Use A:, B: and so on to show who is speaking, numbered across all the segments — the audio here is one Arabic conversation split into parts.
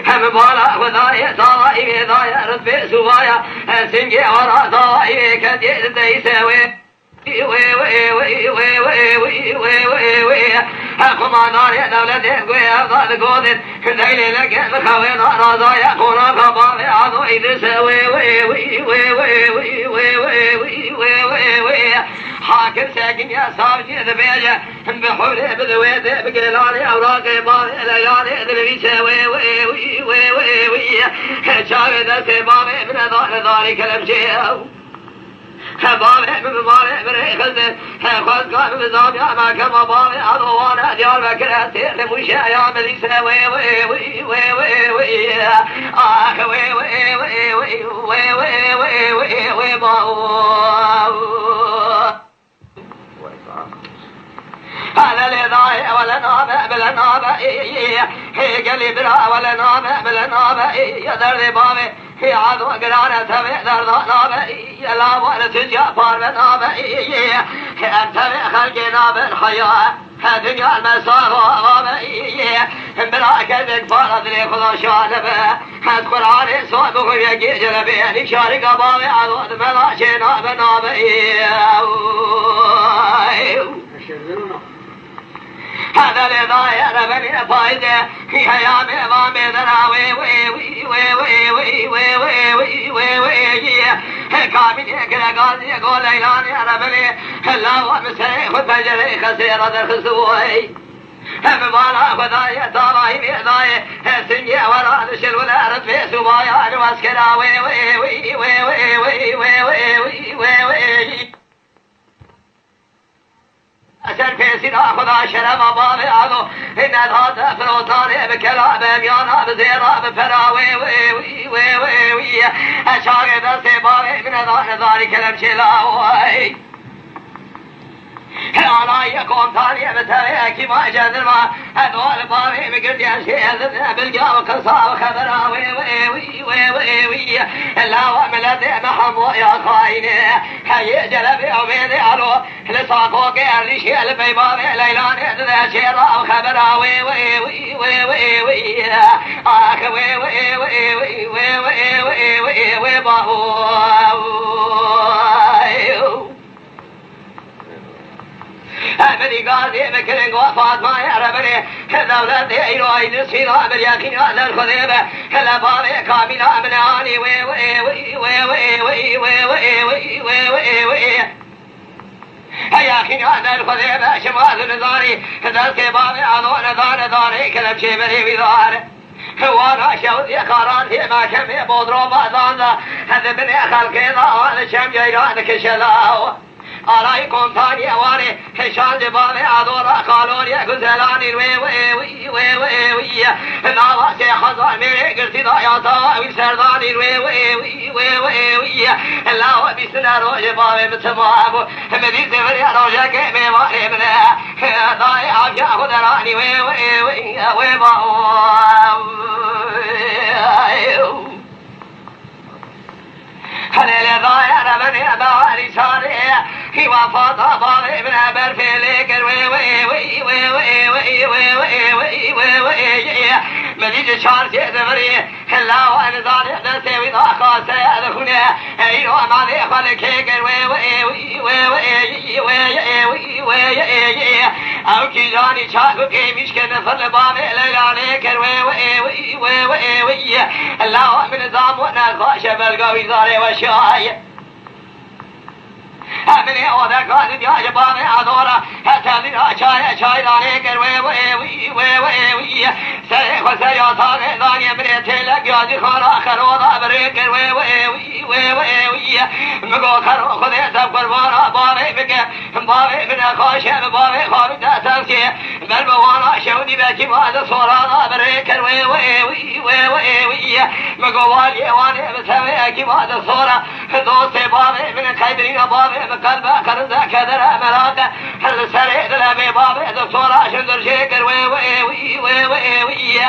A: هم بالا خدای طائف ضايع رتبه سوايا سنجي ورا طائف كديد ديسوي وي وي وي وي وي وي وي وي حكم دار دولة قوي أفضل قود دليل لك خوي نار ضايع كونا كباب عضو إدرس وي وي وي وي وي وي وي وي وي وي وي حاكم ساكن يا صاحبي ذبيجة بحوله بذويت بقلالي أوراق بابي ليالي ذبيجة وي وي وي وي وي وي شاهد سبابي من ذلك الأمشي بابي من بابي من خزن خز قام بزام يا ما كما بابي أضوانا ديال بكرة سير مشا يا مليسة وي وي وي وي وي وي آخ وي وي وي وي وي وي وي وي وي هذا لضايع ولا نابع بلا نابع هي قلب لا ولا نابع بلا نابع يا درب بابي هي عضو قرانة تبع درد نابع يا لا ولا تجا فار نابع أنت خلق نابع الحياة دنيا المسار نابع بلا كذب فارض لي خذ شانبه أذكر عليه صوبه يجي جلبي نشارك بابي عضو بلا شيء نابع نابع هذا لضايع بني فايدة في حيام ضامي ذراوي وي وي وي وي وي وي وي وي وي كامل كذا قال يقول ليلاني أنا بني لا ومسري خفجري خسيرة الخسوي بمالا خدايا طالاي بيضاي سنجي ورا نشل ولا رد في سبايا نواسكنا وي وي وي وي وي وي وي وي وي وي أسر في سنا خدا شرم بابي عضو إن هذا فروتاني بكلام يانا بزيرا بفراوي وي وي وي وي وي أشاغد سبابي من ذلك الامشلاوي على يكون ثاني بتري كما جذبا هذول بابي بقد يشيل بالجا وقصا وخبرا وي وي وي وي وي وي لا وملذ محمو يا خاين هي جلبي وبيدي علو لساقو قال لي شيل بيبابي ليلان ذا شيرا وخبرا وي وي وي وي وي وي اخ وي وي وي وي وي وي وي وي وي بابو أمري قاضي مكرن وفاط ما يعرفني دولتي إيروي نسيرا باليقين على الخذيبة هلا بابي كاملا من عاني وي وي وي وي وي وي وي وي وي وي وي وي هيا أخي على الخذيبة شمال نظاري ذلك بابي عضو نظار داري كلام شي بري بذار وانا شوذ يقاران في ما كم يبودرو بعضان هذا بني خلق ذا أنا شم جيران كشلاو عليكم ثاني أواني حشان جبابي عذورا قالون يا غزلاني وي وي وي وي وي وي ناوا سي خزان ميري قرتي ضايا طاوي سرداني وي وي وي وي وي وي لا بيسنا روج بابي متمام مدي زفري روجا كيمي واري من ضايا يا غزلاني وي وي وي وي هلي ضايع بني أباري صاري هي وفاطة بابي ابن أبر في ليكر وي وي وي وي وي وي وي وي وي وي وي مديد شار شيء زفري هلا وأنا ضاري درسي وضا خاصة أدخلنا أينو أماني خلق هيكر وي وي وي وي وي وي وي وي أو كيجاني شاكو كي مشكن فضل بابي ليلاني كر وي وي وي وي وي وي هلا من نظام وأنا خاشة بالقوي ضاري وشاي أمني أودا كان يا جبان أدورا هتاني أشاي أشاي داني كر وي وي وي وي وي وي سري خسيا ثاني داني من تلك يا جي خارا خرودا بريكر وي وي وي وي وي وي مغو خرو خدي سب قربانا بابي بك بابي من خاشة بابي خارج تسمسي بل بوانا شودي بكي بعد صورانا بريكر وي وي وي وي وي وي مقوالي واني بسوي كي بعد صورة دوستي بابي من خيبرين بابي بقلبه كرزة كدر ملاقة هل سريد لبي بابي دكتورة شندر شكر وي وي وي وي وي وي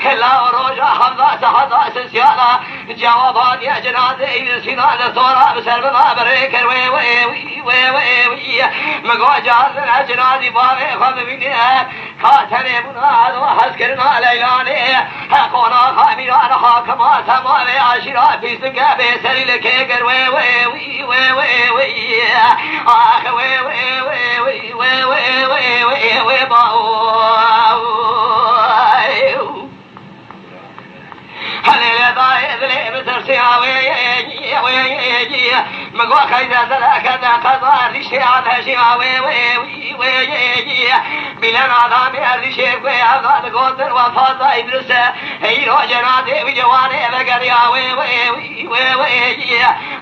A: هلا وروجة حمزة حمزة سيالة جوابات يا جنازي سينا دكتورة بسربنا بريكر وي وي وي وي وي وي مقوى جازنا جنازي بابي خذ مني خاتني بنا وحسكرنا ليلاني حقونا خاميرانا حاكما سماوي عشرا في سنقابي سري لكيكر وي وي وي وي وي وي آخ وي وي وي وي وي وي وي وي وي هلي ضايد لي بترسيها وي مقوى خيزة ذلك قضاء رشي عنها شيها وي بلنا دامي الرشي وي عباد قدر وفاضة إبرسة هيرو جنادي وجواني بقريا وي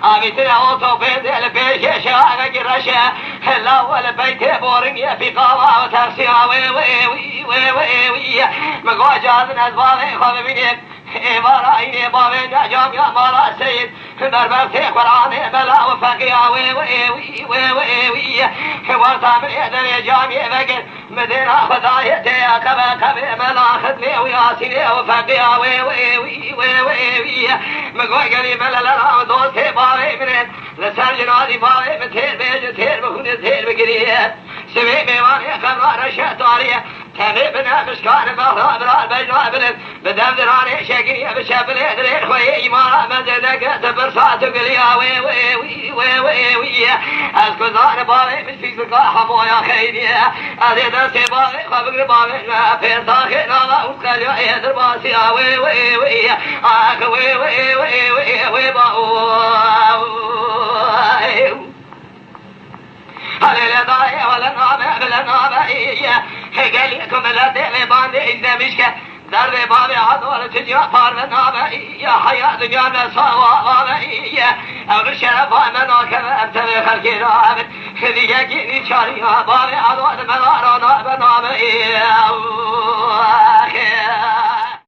A: آمتنا أوتو بيد البيش شاقة جرشة الأول بيت بورنية في قاوة وترسيها وي مقوى جازنا البابي خذ منك إبراهيم بابي نجام يا مالا سيد دربك قرآن بلا وفقيا وي ورطام يدري جامي بقر مدينة خدايتي كبه ملا خدمي وياسيني وفقيا وي مقوي قريب للا دوستي بابي منين لسر جنادي بابي متير بيج تير بخون تير بقريه سمي بيواني خمار شهتواريه تبي بنا مشكان بغرا برا بجنا بلد بدم دراني شقية بشبل درين خوي إيمانا مزدك تبرصات قليا وي أسكزان بابي من في سكا حمويا خيريا أزيد سبابي خبر بابي ما في ساخنا ما أسكاليا يدر باسيا وي آخ وي باو هلي ضايع ولا نابع بلا نابع قاليكم لا تبي باندي إذا مشكا درب بابي عدول تجي طار من نابع يا حياة دنيا سوا أو الشرف من كما أبتغي خلقي رابط خذي يجيني شاريها بابي عدول من نابع